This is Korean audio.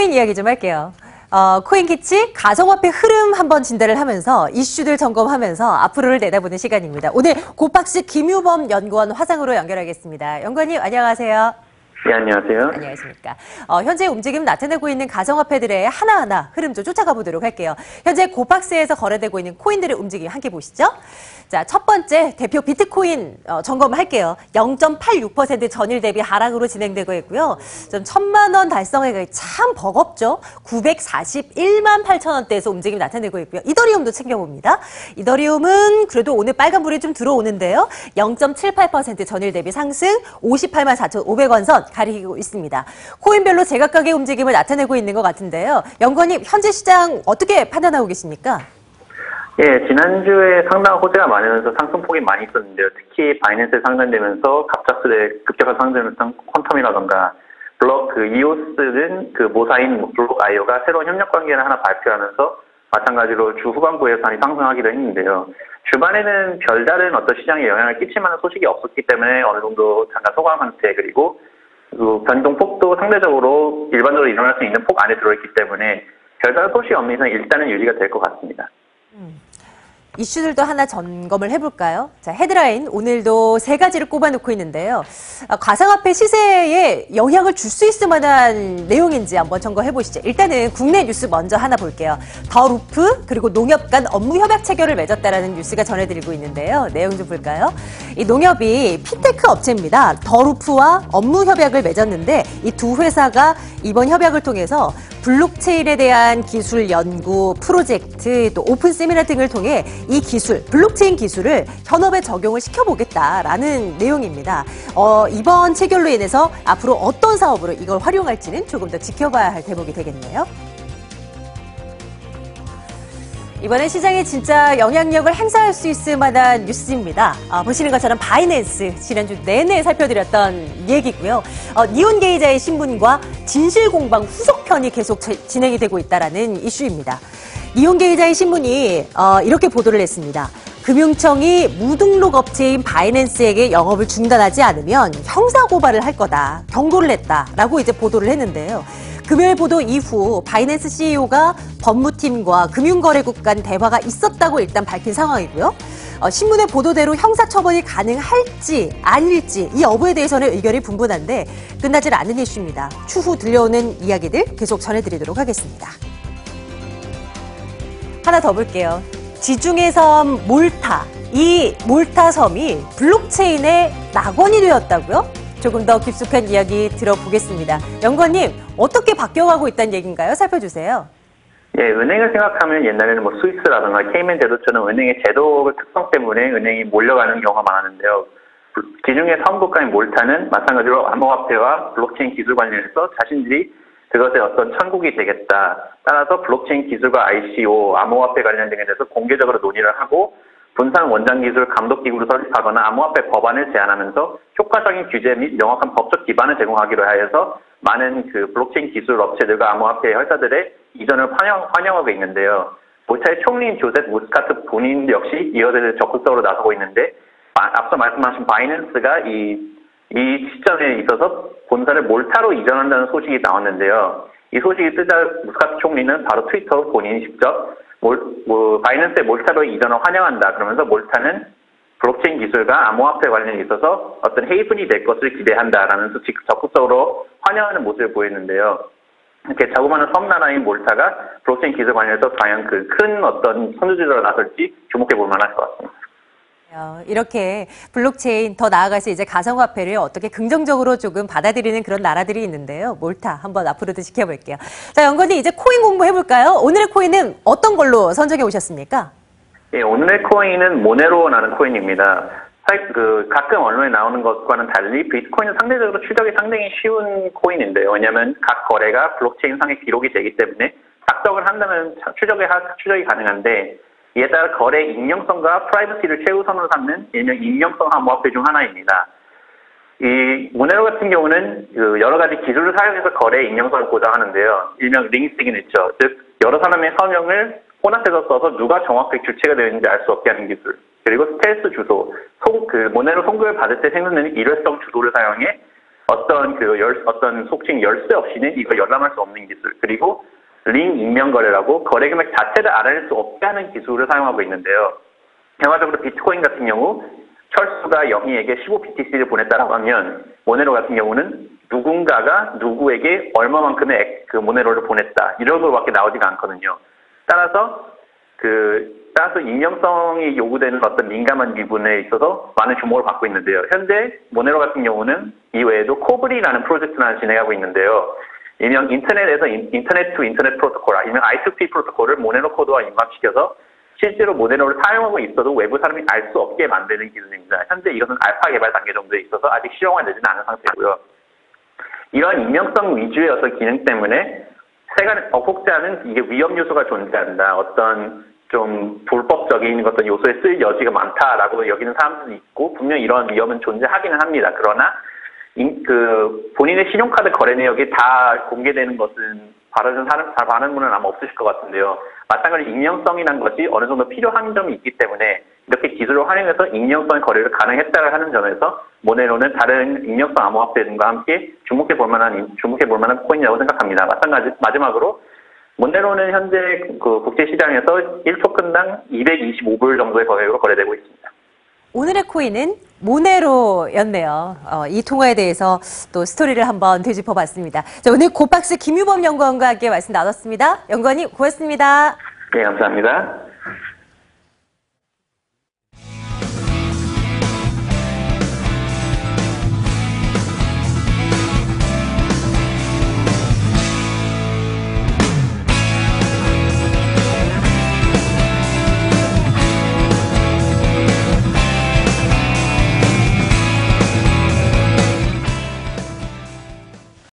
코인 이야기 좀 할게요. 코인키치 가정화폐 흐름 한번 진단을 하면서 이슈들 점검하면서 앞으로를 내다보는 시간입니다. 오늘 고팍스 김유범 연구원 화상으로 연결하겠습니다. 연구원님 안녕하세요. 네, 안녕하세요. 안녕하십니까. 현재 움직임 나타내고 있는 가정화폐들의 하나하나 흐름 좀 쫓아가 보도록 할게요. 현재 고팍스에서 거래되고 있는 코인들의 움직임 함께 보시죠. 자, 첫 번째 대표 비트코인 점검할게요. 0.86% 전일 대비 하락으로 진행되고 있고요. 좀 1,000만 원 달성에 참 버겁죠. 941만 8천 원대에서 움직임 나타내고 있고요. 이더리움도 챙겨봅니다. 이더리움은 그래도 오늘 빨간불이 좀 들어오는데요. 0.78% 전일 대비 상승 58만 4,500원 선 가리키고 있습니다. 코인별로 제각각의 움직임을 나타내고 있는 것 같은데요. 연구원님, 현재 시장 어떻게 판단하고 계십니까? 예, 지난주에 상당한 호재가 많으면서 상승폭이 많이 있었는데요. 특히 바이낸스에 상단되면서 갑작스레 급격한 상승했던 퀀텀이라던가 이오스는 모사인 블록 아이오가 새로운 협력 관계를 하나 발표하면서 마찬가지로 주 후반부에 많이 상승하기도 했는데요. 주반에는 별다른 어떤 시장에 영향을 끼칠 만한 소식이 없었기 때문에 어느 정도 잠깐 소강 상태, 그리고 변동폭도 상대적으로 일반적으로 일어날 수 있는 폭 안에 들어있기 때문에 별다른 소식이 없는 이상 일단은 유지가 될 것 같습니다. 이슈들도 하나 점검을 해볼까요? 자, 헤드라인 오늘도 세 가지를 꼽아놓고 있는데요. 가상화폐 시세에 영향을 줄 수 있을 만한 내용인지 한번 점검해보시죠. 일단은 국내 뉴스 먼저 하나 볼게요. 더 루프 그리고 농협 간 업무 협약 체결을 맺었다라는 뉴스가 전해드리고 있는데요. 내용 좀 볼까요? 이 농협이 핀테크 업체입니다. 더 루프와 업무 협약을 맺었는데 이 두 회사가 이번 협약을 통해서 블록체인에 대한 기술 연구 프로젝트 또 오픈 세미나 등을 통해 이 기술, 블록체인 기술을 현업에 적용을 시켜보겠다라는 내용입니다. 이번 체결로 인해서 앞으로 어떤 사업으로 이걸 활용할지는 조금 더 지켜봐야 할 대목이 되겠네요. 이번엔 시장에 진짜 영향력을 행사할 수 있을 만한 뉴스입니다. 보시는 것처럼 바이낸스 지난주 내내 살펴드렸던 얘기고요. 니온 게이자의 신분과 진실공방 후속편이 계속 진행이 되고 있다는 이슈입니다. 니온 게이자의 신문이 이렇게 보도를 했습니다. 금융청이 무등록 업체인 바이낸스에게 영업을 중단하지 않으면 형사고발을 할 거다. 경고를 했다라고 이제 보도를 했는데요. 금요일 보도 이후 바이낸스 CEO가 법무팀과 금융거래국 간 대화가 있었다고 일단 밝힌 상황이고요. 신문의 보도대로 형사처벌이 가능할지 아닐지 이 여부에 대해서는 의견이 분분한데 끝나질 않은 이슈입니다. 추후 들려오는 이야기들 계속 전해드리도록 하겠습니다. 하나 더 볼게요. 지중해 섬 몰타. 이 몰타 섬이 블록체인의 낙원이 되었다고요? 조금 더 깊숙한 이야기 들어보겠습니다. 연구원님, 어떻게 바뀌어가고 있다는 얘기인가요? 살펴주세요. 예, 은행을 생각하면 옛날에는 스위스라든가 케이맨 제도처럼 은행의 제도 특성 때문에 은행이 몰려가는 경우가 많았는데요. 지중해 섬국가인 몰타는 마찬가지로 암호화폐와 블록체인 기술 관련해서 자신들이 그것의 어떤 천국이 되겠다. 따라서 블록체인 기술과 ICO, 암호화폐 관련 등에 대해서 공개적으로 논의를 하고 분산 원장 기술 감독 기구를 설립하거나 암호화폐 법안을 제안하면서 효과적인 규제 및 명확한 법적 기반을 제공하기로 하여서 많은 블록체인 기술 업체들과 암호화폐 회사들의 이전을 환영하고 있는데요. 몰타의 총리인 조셉 무스카트 본인 역시 이어서 적극적으로 나서고 있는데 앞서 말씀하신 바이낸스가 이 시점에 있어서 본사를 몰타로 이전한다는 소식이 나왔는데요. 이 소식이 뜨자 무스카트 총리는 바로 트위터로 본인이 직접 바이낸스의 몰타로 이전을 환영한다. 그러면서 몰타는 블록체인 기술과 암호화폐 관련에 있어서 어떤 헤이븐이 될 것을 기대한다라면서 적극적으로 환영하는 모습을 보였는데요. 이렇게 자그마한 섬나라인 몰타가 블록체인 기술 관련해서 과연 큰 어떤 선두주자로 나설지 주목해 볼 만할 것 같습니다. 이렇게 블록체인 더 나아가서 이제 가상화폐를 어떻게 긍정적으로 조금 받아들이는 그런 나라들이 있는데요. 몰타 한번 앞으로도 지켜볼게요. 자, 연구원님 이제 코인 공부해볼까요? 오늘의 코인은 어떤 걸로 선정해 오셨습니까? 예, 오늘의 코인은 모네로라는 코인입니다. 가끔 언론에 나오는 것과는 달리 비트코인은 상대적으로 추적이 상당히 쉬운 코인인데요. 왜냐하면 각 거래가 블록체인 상에 기록이 되기 때문에 작성을 한다면 추적이 가능한데 이에 따라 거래 익명성과 프라이버시를 최우선으로 삼는 일명 익명성 암호화폐 중 하나입니다. 이 모네로 같은 경우는 여러 가지 기술을 사용해서 거래의 익명성을 보장하는데요. 일명 링 시그니처, 즉 여러 사람의 서명을 혼합해서 써서 누가 정확하게 주체가 되는지 알 수 없게 하는 기술. 그리고 스텔스 주소, 모네로 송금을 받을 때 생성되는 일회성 주소를 사용해 어떤 속칭 열쇠 없이는 이걸 열람할 수 없는 기술, 그리고 링 익명 거래라고 거래 금액 자체를 알아낼 수 없게 하는 기술을 사용하고 있는데요. 결과적으로 비트코인 같은 경우 철수가 영희에게 15BTC를 보냈다라고 하면 모네로 같은 경우는 누군가가 누구에게 얼마만큼의 그 모네로를 보냈다 이런 거밖에 나오지가 않거든요. 따라서 익명성이 요구되는 어떤 민감한 부분에 있어서 많은 주목을 받고 있는데요. 현재 모네로 같은 경우는 이외에도 코브리라는 프로젝트를 하나 진행하고 있는데요. 일명 인터넷에서 인터넷 투 인터넷 프로토콜, 아니면 I2P 프로토콜을 모네로 코드와 입막시켜서 실제로 모네로를 사용하고 있어도 외부 사람이 알 수 없게 만드는 기술입니다. 현재 이것은 알파 개발 단계 정도에 있어서 아직 실용화되지는 않은 상태고요. 이런 익명성 위주의 어떤 기능 때문에 혹지 않은 이게 위험 요소가 존재한다. 어떤 좀 불법적인 어떤 요소에 쓰일 여지가 많다라고 여기는 사람들도 있고 분명히 이런 위험은 존재하기는 합니다. 그러나 본인의 신용카드 거래 내역이 다 공개되는 것은 바라는 분은 아마 없으실 것 같은데요. 마찬가지로 익명성이라는 것이 어느 정도 필요한 점이 있기 때문에 이렇게 기술을 활용해서 익명성의 거래를 가능했다를 하는 점에서 모네로는 다른 익명성 암호화폐 등과 함께 주목해 볼 만한 코인이라고 생각합니다. 마지막으로 모네로는 현재 그 국제 시장에서 1토큰당 225불 정도의 거래액으로 거래되고 있습니다. 오늘의 코인은 모네로였네요. 이 통화에 대해서 또 스토리를 한번 되짚어봤습니다. 자, 오늘 고박스 김유범 연구원과 함께 말씀 나눴습니다. 연구원님 고맙습니다. 네, 감사합니다.